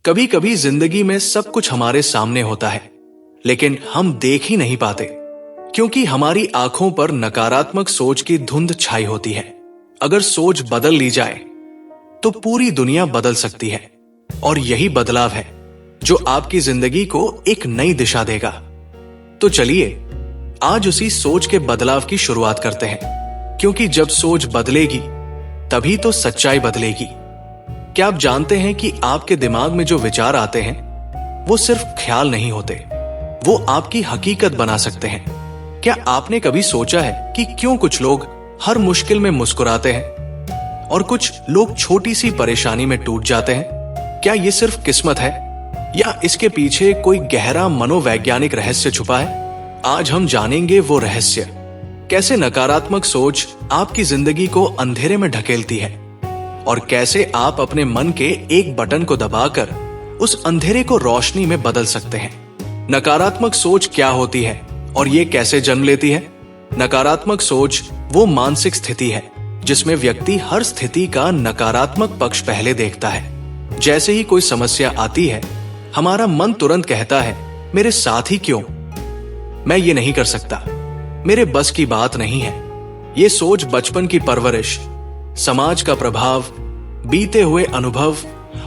कभी कभी जिंदगी में सब कुछ हमारे सामने होता है, लेकिन हम देख ही नहीं पाते क्योंकि हमारी आंखों पर नकारात्मक सोच की धुंध छाई होती है। अगर सोच बदल ली जाए तो पूरी दुनिया बदल सकती है, और यही बदलाव है जो आपकी जिंदगी को एक नई दिशा देगा। तो चलिए आज उसी सोच के बदलाव की शुरुआत करते हैं, क्योंकि जब सोच बदलेगी तभी तो सच्चाई बदलेगी। क्या आप जानते हैं कि आपके दिमाग में जो विचार आते हैं वो सिर्फ ख्याल नहीं होते, वो आपकी हकीकत बना सकते हैं। क्या आपने कभी सोचा है कि क्यों कुछ लोग हर मुश्किल में मुस्कुराते हैं और कुछ लोग छोटी सी परेशानी में टूट जाते हैं? क्या ये सिर्फ किस्मत है या इसके पीछे कोई गहरा मनोवैज्ञानिक रहस्य छुपा है? आज हम जानेंगे वो रहस्य, कैसे नकारात्मक सोच आपकी जिंदगी को अंधेरे में ढकेलती है और कैसे आप अपने मन के एक बटन को दबाकर उस अंधेरे को रोशनी में बदल सकते हैं। नकारात्मक सोच क्या होती है और ये कैसे जन्म लेती है? नकारात्मक सोच वो मानसिक स्थिति है जिसमें व्यक्ति हर स्थिति का नकारात्मक पक्ष पहले देखता है। जैसे ही कोई समस्या आती है, हमारा मन तुरंत कहता है, मेरे साथ ही क्यों, मैं ये नहीं कर सकता, मेरे बस की बात नहीं है। ये सोच बचपन की परवरिश, समाज का प्रभाव, बीते हुए अनुभव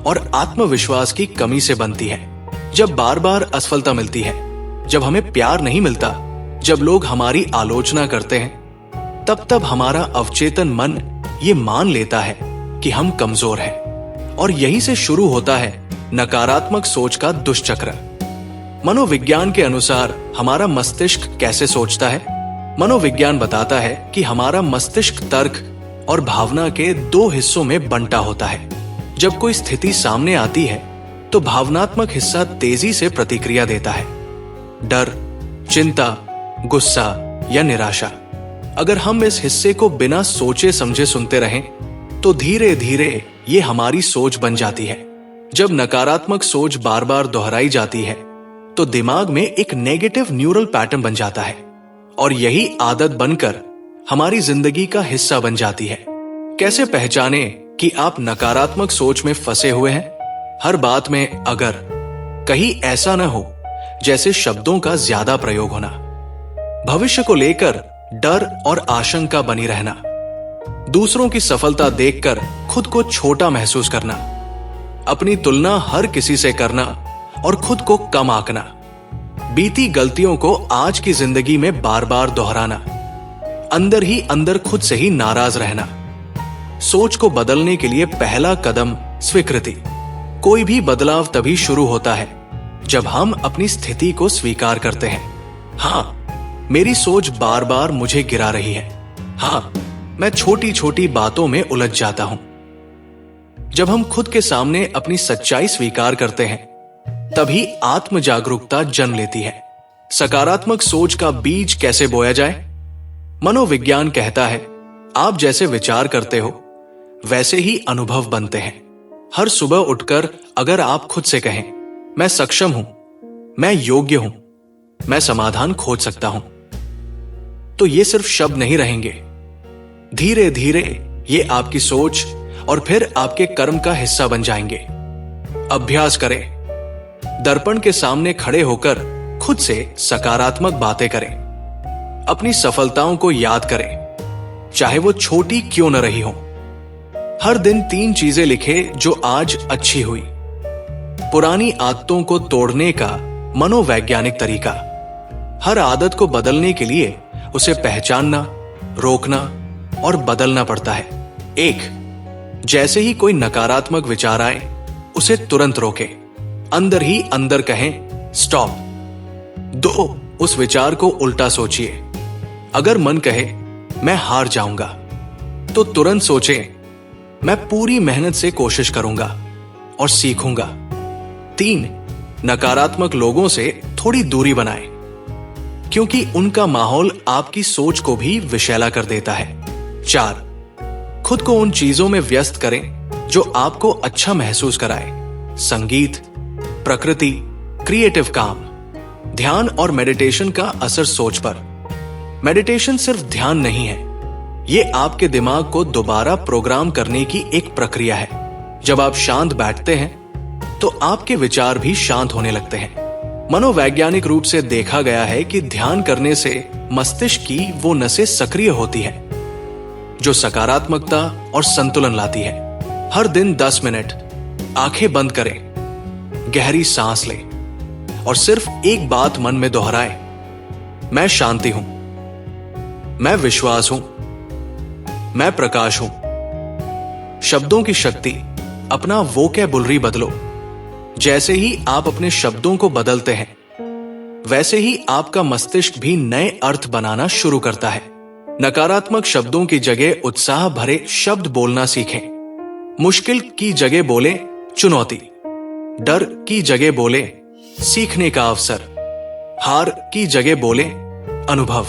और आत्मविश्वास की कमी से बनती है। जब बार बार असफलता मिलती है, जब हमें प्यार नहीं मिलता, जब लोग हमारी आलोचना करते हैं, तब हमारा अवचेतन मन ये मान लेता है कि हम कमजोर हैं, और यहीं से शुरू होता है नकारात्मक सोच का दुष्चक्र। मनोविज्ञान के अनुसार हमारा मस्तिष्क कैसे सोचता है? मनोविज्ञान बताता है कि हमारा मस्तिष्क तर्क और भावना के दो हिस्सों में बंटा होता है। जब कोई स्थिति सामने आती है तो भावनात्मक हिस्सा तेजी से प्रतिक्रिया देता है, डर, चिंता, गुस्सा या निराशा। अगर हम इस हिस्से को बिना सोचे समझे सुनते रहें तो धीरे धीरे ये हमारी सोच बन जाती है। जब नकारात्मक सोच बार बार दोहराई जाती है तो दिमाग में एक नेगेटिव न्यूरल पैटर्न बन जाता है, और यही आदत बनकर हमारी जिंदगी का हिस्सा बन जाती है। कैसे पहचाने कि आप नकारात्मक सोच में फंसे हुए हैं? हर बात में अगर, कहीं ऐसा न हो जैसे शब्दों का ज्यादा प्रयोग होना, भविष्य को लेकर डर और आशंका बनी रहना, दूसरों की सफलता देखकर खुद को छोटा महसूस करना, अपनी तुलना हर किसी से करना और खुद को कम आंकना, बीती गलतियों को आज की जिंदगी में बार बार दोहराना, अंदर ही अंदर खुद से ही नाराज रहना। सोच को बदलने के लिए पहला कदम स्वीकृति। कोई भी बदलाव तभी शुरू होता है जब हम अपनी स्थिति को स्वीकार करते हैं। हाँ, मेरी सोच बार बार मुझे गिरा रही है। हाँ, मैं छोटी छोटी बातों में उलझ जाता हूं। जब हम खुद के सामने अपनी सच्चाई स्वीकार करते हैं तभी आत्म जागरूकता जन्म लेती है। सकारात्मक सोच का बीज कैसे बोया जाए? मनोविज्ञान कहता है, आप जैसे विचार करते हो वैसे ही अनुभव बनते हैं। हर सुबह उठकर अगर आप खुद से कहें, मैं सक्षम हूं, मैं योग्य हूं, मैं समाधान खोज सकता हूं, तो ये सिर्फ शब्द नहीं रहेंगे। धीरे धीरे ये आपकी सोच और फिर आपके कर्म का हिस्सा बन जाएंगे। अभ्यास करें। दर्पण के सामने खड़े होकर खुद से सकारात्मक बातें करें। अपनी सफलताओं को याद करें, चाहे वो छोटी क्यों न रही हो। हर दिन 3 चीजें लिखे जो आज अच्छी हुई। पुरानी आदतों को तोड़ने का मनोवैज्ञानिक तरीका। हर आदत को बदलने के लिए उसे पहचानना, रोकना और बदलना पड़ता है। 1, जैसे ही कोई नकारात्मक विचार आए उसे तुरंत रोके, अंदर ही अंदर कहें स्टॉप। 2, उस विचार को उल्टा सोचिए। अगर मन कहे मैं हार जाऊंगा तो तुरंत सोचें मैं पूरी मेहनत से कोशिश करूंगा और सीखूंगा। 3, नकारात्मक लोगों से थोड़ी दूरी बनाएं, क्योंकि उनका माहौल आपकी सोच को भी विषैला कर देता है। 4, खुद को उन चीजों में व्यस्त करें जो आपको अच्छा महसूस कराए। संगीत, प्रकृति, क्रिएटिव काम। ध्यान और मेडिटेशन का असर सोच पर। मेडिटेशन सिर्फ ध्यान नहीं है, ये आपके दिमाग को दोबारा प्रोग्राम करने की एक प्रक्रिया है। जब आप शांत बैठते हैं तो आपके विचार भी शांत होने लगते हैं। मनोवैज्ञानिक रूप से देखा गया है कि ध्यान करने से मस्तिष्क की वो नसें सक्रिय होती है जो सकारात्मकता और संतुलन लाती है। हर दिन 10 मिनट आंखें बंद करें, गहरी सांस लें और सिर्फ एक बात मन में दोहराएं, मैं शांति हूं, मैं विश्वास हूं, मैं प्रकाश हूं। शब्दों की शक्ति, अपना वोकैबुलरी बदलो। जैसे ही आप अपने शब्दों को बदलते हैं, वैसे ही आपका मस्तिष्क भी नए अर्थ बनाना शुरू करता है। नकारात्मक शब्दों की जगह उत्साह भरे शब्द बोलना सीखें। मुश्किल की जगह बोले चुनौती, डर की जगह बोले सीखने का अवसर, हार की जगह बोले अनुभव।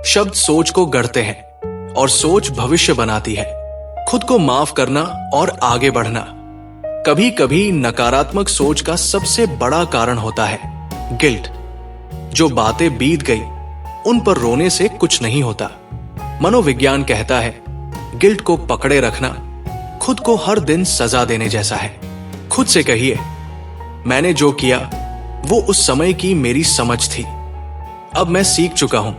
शब्द सोच को गढ़ते हैं और सोच भविष्य बनाती है। खुद को माफ करना और आगे बढ़ना। कभी कभी नकारात्मक सोच का सबसे बड़ा कारण होता है गिल्ट। जो बातें बीत गई उन पर रोने से कुछ नहीं होता। मनोविज्ञान कहता है गिल्ट को पकड़े रखना खुद को हर दिन सजा देने जैसा है। खुद से कहिए, मैंने जो किया वो उस समय की मेरी समझ थी, अब मैं सीख चुका हूं।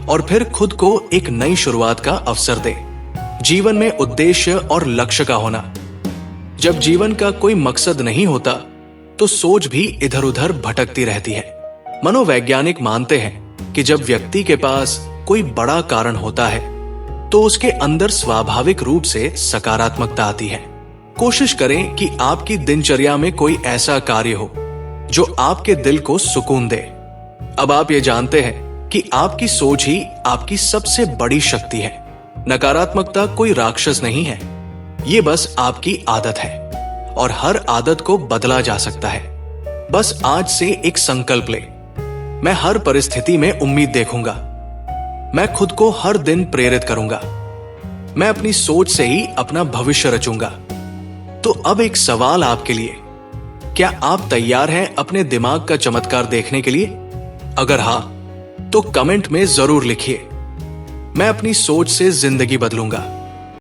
और फिर खुद को एक नई शुरुआत का अवसर दे। जीवन में उद्देश्य और लक्ष्य का होना। जब जीवन का कोई मकसद नहीं होता तो सोच भी इधर उधर भटकती रहती है। मनोवैज्ञानिक मानते हैं कि जब व्यक्ति के पास कोई बड़ा कारण होता है तो उसके अंदर स्वाभाविक रूप से सकारात्मकता आती है। कोशिश करें कि आपकी दिनचर्या में कोई ऐसा कार्य हो जो आपके दिल को सुकून दे। अब आप ये जानते हैं कि आपकी सोच ही आपकी सबसे बड़ी शक्ति है। नकारात्मकता कोई राक्षस नहीं है, ये बस आपकी आदत है और हर आदत को बदला जा सकता है। बस आज से एक संकल्प ले, मैं हर परिस्थिति में उम्मीद देखूंगा, मैं खुद को हर दिन प्रेरित करूंगा, मैं अपनी सोच से ही अपना भविष्य रचूंगा। तो अब एक सवाल आपके लिए, क्या आप तैयार हैं अपने दिमाग का चमत्कार देखने के लिए? अगर हां तो कमेंट में जरूर लिखिए, मैं अपनी सोच से जिंदगी बदलूंगा।